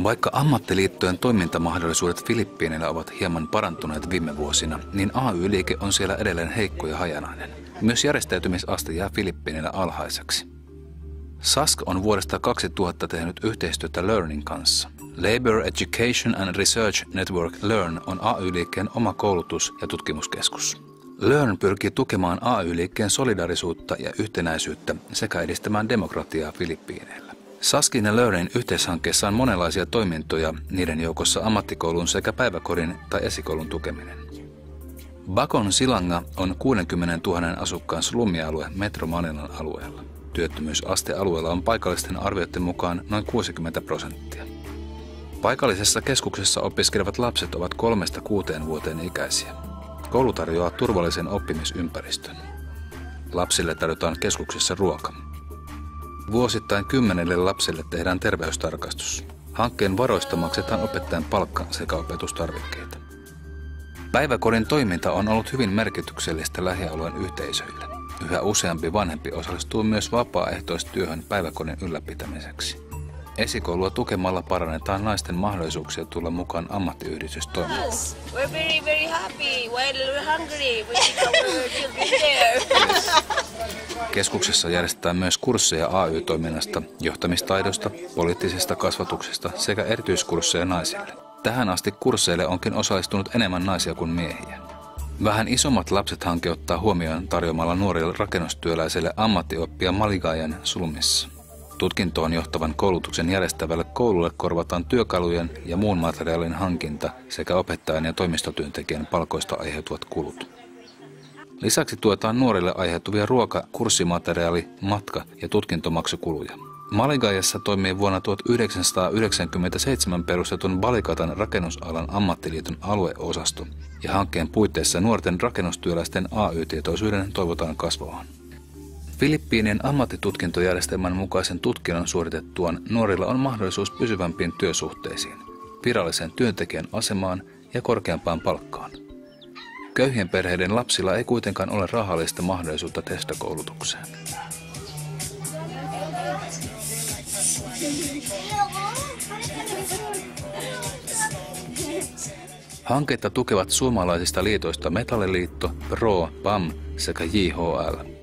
Vaikka ammattiliittojen toimintamahdollisuudet Filippiineillä ovat hieman parantuneet viime vuosina, niin AY-liike on siellä edelleen heikko ja hajanainen. Myös järjestäytymisaste jää Filippiineillä alhaiseksi. SASK on vuodesta 2000 tehnyt yhteistyötä Learnin kanssa. Labor Education and Research Network Learn on AY-liikkeen oma koulutus- ja tutkimuskeskus. Learn pyrkii tukemaan AY-liikkeen solidaarisuutta ja yhtenäisyyttä sekä edistämään demokratiaa Filippiineillä. SASKin ja Learnin yhteishankkeessa on monenlaisia toimintoja, niiden joukossa ammattikoulun sekä päiväkodin tai esikoulun tukeminen. Bacon Silanga on 60 000 asukkaan slummialue Metro Manilan alueella. Työttömyysaste alueella on paikallisten arvioiden mukaan noin 60%. Paikallisessa keskuksessa opiskelevat lapset ovat 3–6 vuoteen ikäisiä. Koulu tarjoaa turvallisen oppimisympäristön. Lapsille tarjotaan keskuksessa ruoka. Vuosittain 10 lapselle tehdään terveystarkastus. Hankkeen varoista maksetaan opettajan palkka sekä opetustarvikkeita. Päiväkodin toiminta on ollut hyvin merkityksellistä lähialueen yhteisöille. Yhä useampi vanhempi osallistuu myös vapaaehtoistyöhön päiväkodin ylläpitämiseksi. Esikoulua tukemalla parannetaan naisten mahdollisuuksia tulla mukaan ammattiyhdistystoimintaan. We're very happy. We're hungry. We will be there. Keskuksessa järjestetään myös kursseja AY-toiminnasta, johtamistaidosta, poliittisesta kasvatuksesta sekä erityiskursseja naisille. Tähän asti kursseille onkin osallistunut enemmän naisia kuin miehiä. Vähän isommat lapset hanke ottaa huomioon tarjoamalla nuorille rakennustyöläisille ammattioppia Maligayan slumissa. Tutkintoon johtavan koulutuksen järjestävälle koululle korvataan työkalujen ja muun materiaalin hankinta sekä opettajan ja toimistotyöntekijän palkoista aiheutuvat kulut. Lisäksi tuetaan nuorille aiheutuvia ruoka-, kurssimateriaali-, matka- ja tutkintomaksukuluja. Maligayassa toimii vuonna 1997 perustetun Balikatan rakennusalan ammattiliiton alueosasto ja hankkeen puitteissa nuorten rakennustyöläisten AY-tietoisuuden toivotaan kasvavan. Filippiinien ammattitutkintojärjestelmän mukaisen tutkinnon suoritettuaan nuorilla on mahdollisuus pysyvämpiin työsuhteisiin, virallisen työntekijän asemaan ja korkeampaan palkkaan. Köyhien perheiden lapsilla ei kuitenkaan ole rahallista mahdollisuutta testakoulutukseen. Hanketta tukevat suomalaisista liitoista Metalliliitto, PRO, PAM sekä JHL.